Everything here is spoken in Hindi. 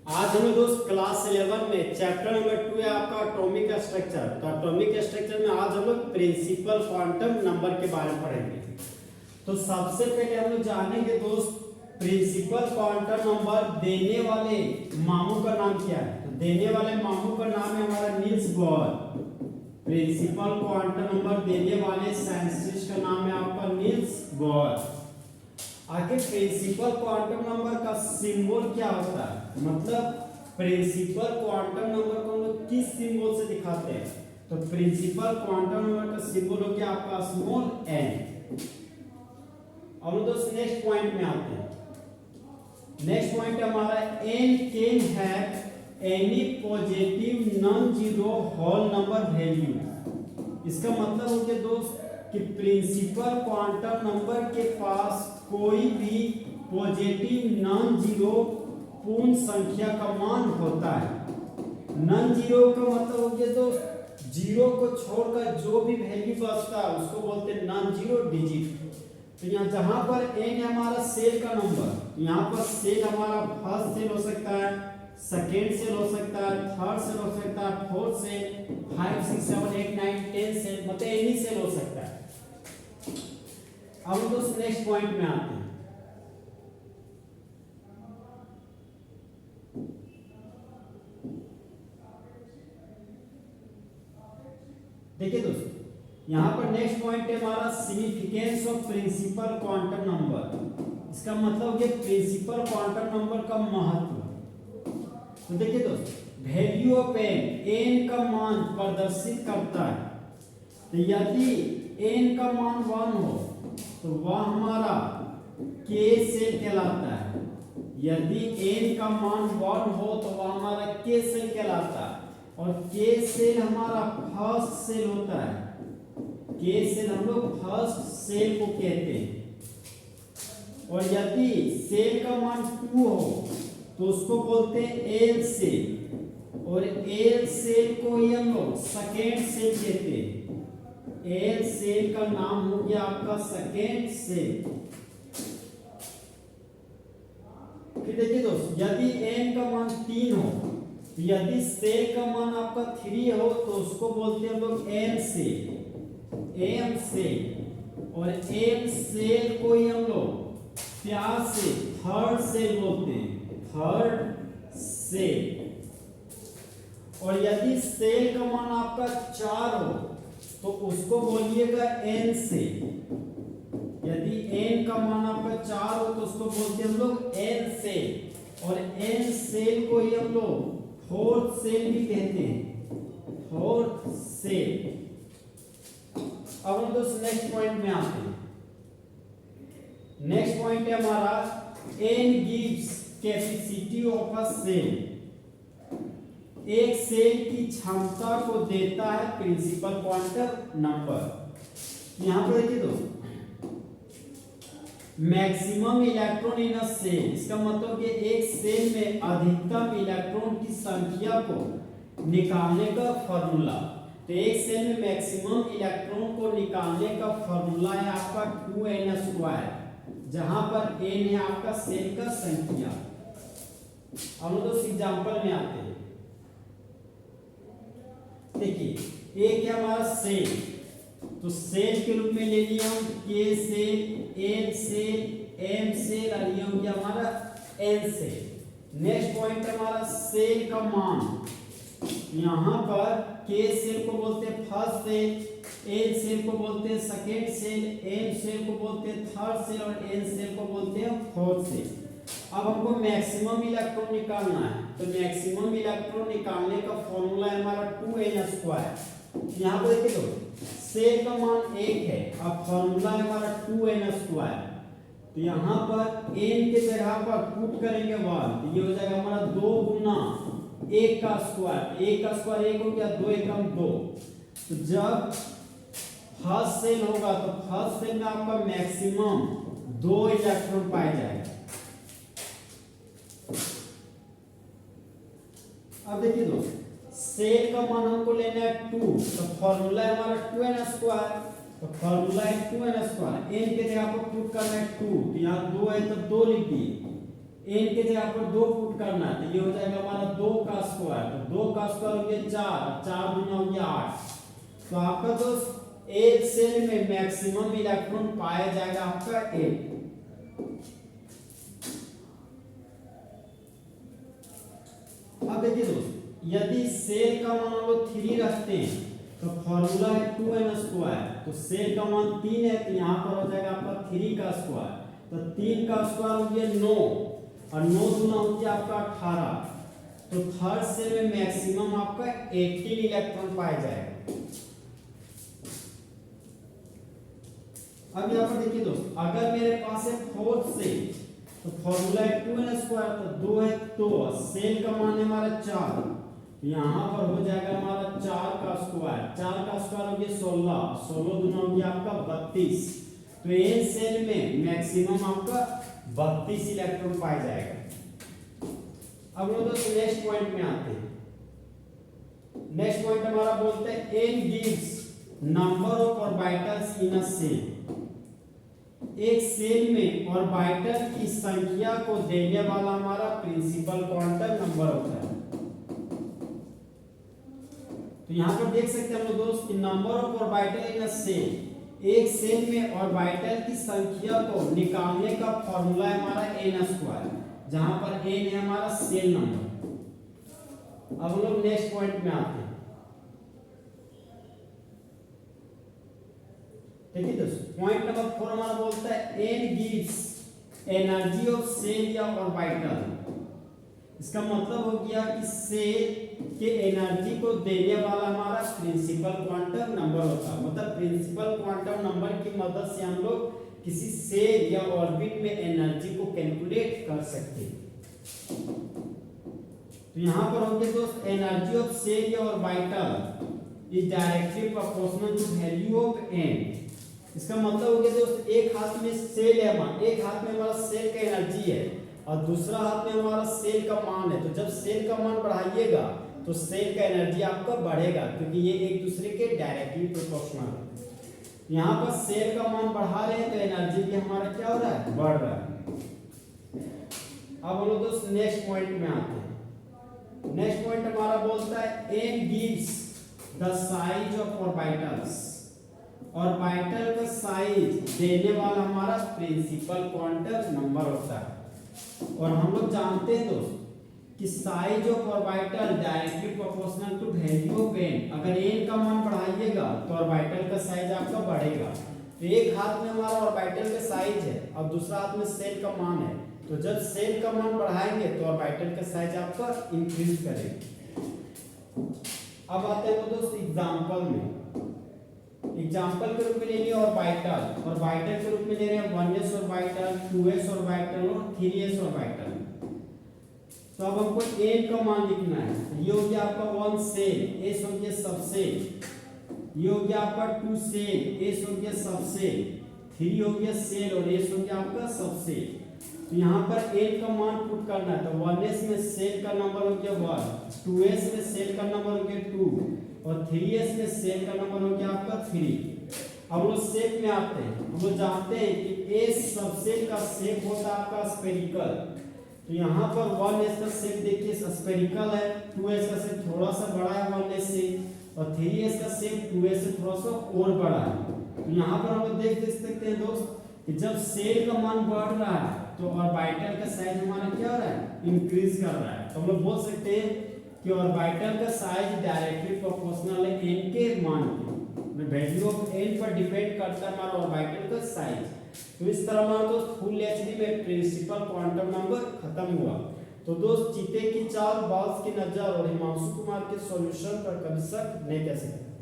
आज हम दोस्त क्लास 11 में चैप्टर नंबर 2 है आपका एटॉमिक स्ट्रक्चर। तो एटॉमिक स्ट्रक्चर में आज हम लोग प्रिंसिपल क्वांटम नंबर के बारे में पढ़ेंगे। तो सबसे पहले हम लोग जानेंगे दोस्त प्रिंसिपल क्वांटम नंबर देने वाले मामू का नाम क्या है। तो देने वाले मामू का नाम है हमारा Niels Bohr. Principal quantum number देने वाले साइंटिस्ट का नाम है आपका नील्स बोर। आखिर प्रिंसिपल क्वांटम नंबर का सिंबल क्या होता है, मतलब प्रिंसिपल क्वांटम नंबर को हम लोग किस सिंबल से दिखाते हैं। तो प्रिंसिपल क्वांटम नंबर का सिंबल हो गया आपका स्मॉल n। अब दोस्त नेक्स्ट पॉइंट में आते हैं। नेक्स्ट पॉइंट हमारा n can have any positive non zero whole number value. इसका मतलब हो गया दोस्त कि प्रिंसिपल क्वांटम नंबर के पास कोई भी पॉजिटिव नॉन जीरो पूर्ण संख्या का मान होता है। नॉन जीरो का मतलब हो गया दोस्त जीरो को छोड़कर जो भी वैल्यू बचता है उसको बोलते हैं नॉन जीरो डिजिट। तो यहाँ जहां पर n है हमारा सेल का नंबर, यहाँ पर सेल हमारा फर्स्ट सेल हो सकता है, सेकेंड सेल हो सकता है, थर्ड सेल हो सकता है, फोर्थ सेल, 5 6 7 8 9 10 सेल, मतलब एनी सेल हो सकता है। अब हम दोस्त नेक्स्ट पॉइंट में आते हैं। देखिए दोस्तों यहाँ पर नेक्स्ट पॉइंट है हमारा significance of principal quantum number. इसका मतलब है प्रिंसिपल क्वांटम नंबर का महत्व। तो देखिए दोस्तों वैल्यू ऑफ n का मान प्रदर्शित करता है। तो यदि n का मान 1 हो तो वह हमारा k सेल कहलाता है। यदि n का मान 1 हो तो वह हमारा k सेल कहलाता है। और k सेल हमारा फर्स्ट सेल होता है। k सेल हम लोग फर्स्ट सेल को कहते हैं। और यदि सेल का मान 2 हो तो उसको बोलते हैं l सेल। और l सेल को ही हम लोग सेकेंड सेल कहते हैं। एल सेल का नाम हो गया आपका सेकेंड सेल। फिर देखिए दोस्त यदि n का मान 3 हो, यदि सेल का मान आपका 3 हो तो उसको बोलते हैं हम लोग m सेल। और m सेल को ही हम लोग प्यार से थर्ड सेल बोलते हैं, थर्ड सेल। और यदि सेल का मान आपका 4 हो तो उसको बोलिएगा n सेल। यदि n का मान आपका 4 हो तो उसको बोलते हैं हम लोग n सेल। और n सेल को ही हम लोग फोर्थ सेल भी कहते हैं, फोर्थ सेल। अब हम दोस्त नेक्स्ट पॉइंट में आते हैं। नेक्स्ट पॉइंट है हमारा n gives capacity of a shell. एक सेल की क्षमता को देता है प्रिंसिपल क्वांटम नंबर। यहां पर देखिए दोस्तों maximum electron in a shell, इसका मतलब कि एक सेल में अधिकतम इलेक्ट्रॉन की संख्या को निकालने का फॉर्मूला। तो एक सेल में मैक्सिमम इलेक्ट्रॉन को निकालने का फॉर्मूला है आपका 2n², जहां पर n है आपका सेल का संख्या। हम लोग एग्जांपल में आते हैं। देखिए एक है हमारा सेल, तो सेल के रूप में ले लिया हम k shell, n shell, m shell और ये हो गया हमारा n सेल। नेक्स्ट पॉइंट हमारा सेल का मान। यहाँ पर k सेल को बोलते हैं फर्स्ट सेल, n सेल को बोलते हैं सेकेंड सेल, m सेल को बोलते हैं थर्ड सेल और n सेल को बोलते हैं फोर्थ सेल। अब हमको मैक्सिमम इलेक्ट्रॉन निकालना है। तो मैक्सिमम इलेक्ट्रॉन निकालने का फॉर्मूला है हमारा 2n²। यहाँ पर देखिए तो सेल का मान 1 है, अब फॉर्मूला है हमारा 2n²। तो यहाँ पर n के जगह पर पुट करेंगे 1, तो ये हो जाएगा हमारा 2 गुना 1 का स्क्वायर। 1 का स्क्वायर 1 हो गया, 2 एकम 2। तो जब फर्स्ट सेल होगा तो फर्स्ट सेल में आपका मैक्सिमम 2 इलेक्ट्रॉन पाए जाएगा। अब देखिए दोस्त सेल का मान हमको लेना है 2, तो फॉर्मूला है हमारा 2n²। तो फॉर्मूला है 2n², n के जगह पर पुट करना है 2, तो यहाँ 2 है तो 2 लिख दिए। n के जगह पर 2 पुट करना है, तो ये हो जाएगा हमारा 2 का स्क्वायर, तो 2 का स्क्वायर हो गया 4, 4 दूना हो गया 8। तो आपका दोस्त एक सेल में मैक्सिमम इलेक्ट्रॉन पाया जाएगा आपका 8। अब देखिए दोस्त, यदि सेल का मान हम लोग 3 रखते हैं तो फॉर्मूला है 2n², तो सेल का मान 3 है, तो यहाँ पर हो जाएगा आपका 3 का स्क्वायर, तो 3 का स्क्वायर हो गया 9, और 9 दूना हो गया आपका 18। तो थर्ड सेल में मैक्सिमम आपका 18 इलेक्ट्रॉन पाया जाएगा। अब यहाँ पर देखिए दोस्त, अगर मेरे पास है फोर्थ सेल, तो फॉर्मूला है 2n², तो 2 है, तो सेल का मान है हमारा 4, यहाँ पर हो जाएगा हमारा 4 का स्क्वायर, 4 का स्क्वायर हो गया 16, 16 दूना हो गया आपका 32। तो एक सेल में मैक्सिमम आपका 32 इलेक्ट्रॉन पाया जाएगा। अब हम दोस्तों नेक्स्ट पॉइंट में आते हैं। नेक्स्ट पॉइंट हमारा बोलते हैं n gives number of orbitals in a shell. एक सेल में ऑर्बिटल की संख्या को देने वाला हमारा प्रिंसिपल क्वांटम नंबर होता है। तो यहाँ पर देख सकते हैं हम लोग दोस्त कि number of orbital in a shell, एक सेल में ऑर्बिटल की संख्या को निकालने का फॉर्मूला है हमारा n², जहां पर n है हमारा सेल नंबर। अब हम लोग नेक्स्ट पॉइंट में आते हैं। देखिए दोस्तों, पॉइंट नंबर 4 हमारा बोलता है n gives energy of shell या ऑर्बिटल। इसका मतलब हो गया कि सेल के एनर्जी को देने वाला हमारा प्रिंसिपल क्वांटम नंबर होता है। मतलब प्रिंसिपल क्वांटम नंबर की मदद से हम लोग किसी सेल या ऑर्बिट में एनर्जी को कैलकुलेट कर सकते हैं। तो यहाँ पर हो गया दोस्त, एनर्जी ऑफ सेल या orbital is directly proportional to value of n। इसका मतलब हो गया दोस्त, एक हाथ में सेल है हमारा, एक हाथ में हमारा सेल का एनर्जी है और दूसरा हाथ में हमारा सेल का मान है। तो जब सेल का मान बढ़ाइएगा तो सेल का एनर्जी आपका बढ़ेगा, क्योंकि ये एक दूसरे के डायरेक्टली प्रोपोर्शनल है। यहाँ पर सेल का मान बढ़ा रहे हैं तो एनर्जी भी हमारा क्या हो रहा है, बढ़ रहा है। अब हम लोग दोस्त नेक्स्ट पॉइंट में आते हैं। नेक्स्ट पॉइंट हमारा बोलता है n gives the size of orbitals. Orbital का साइज देने वाला हमारा प्रिंसिपल क्वांटम नंबर होता है। और हम लोग जानते हैं दोस्त कि size of orbital directly proportional to value of n। अगर n का मान बढ़ाइएगा तो ऑर्बिटल का साइज आपका बढ़ेगा। तो एक हाथ में हमारा ऑर्बिटल का साइज है और दूसरा हाथ में सेल का मान है, तो जब सेल का मान बढ़ाएंगे तो ऑर्बिटल का साइज आपका इंक्रीज करेगा। अब आते हैं दोस्त एग्जांपल में। एग्जांपल के रूप में ले लिया ऑर्बिटल, ऑर्बिटल के रूप में ले रहे हैं 1s ऑर्बिटल, 2s ऑर्बिटल और 3s ऑर्बिटल। तो अब हमको n का मान लिखना है। ये हो गया आपका 1 सेल, s हो गया सबसेल, ये हो गया आपका 2 सेल, s हो गया सबसेल, 3 हो गया सेल और s हो गया आपका सबसेल। तो यहाँ पर n का मान पुट करना है, तो 1s में सेल का नंबर हो गया 1, 2s में सेल का नंबर हो गया 2 और 3s में सेल का नंबर हो गया आपका 3। अब लोग शेप में आते हैं। हम लोग जानते हैं कि s सबसेल का शेप होता है आपका स्फेरिकल। तो यहाँ पर 1s का शेप देखिए स्फेरिकल है, 2s का शेप थोड़ा सा बड़ा है 1s से और 3s का शेप 2s से थोड़ा सा और बड़ा है। तो यहाँ पर हम लोग देख सकते हैं दोस्त कि जब सेल का मान बढ़ रहा है तो ऑर्बिटल का साइज हमारा क्या हो रहा है, इंक्रीज कर रहा है। तो हम लोग बोल सकते हैं कि ऑर्बिटल का साइज डायरेक्टली प्रोपोर्शनल है n के मान के। वैल्यू ऑफ n पर डिपेंड करता है हमारा ऑर्बिटल का साइज। तो इस तरह हमारा दोस्त फुल एचडी में प्रिंसिपल क्वांटम नंबर खत्म हुआ। तो दोस्त चीते की चाल, बाल्स की नजर और हिमांशु कुमार के सॉल्यूशन पर कभी शक नहीं कर सकते।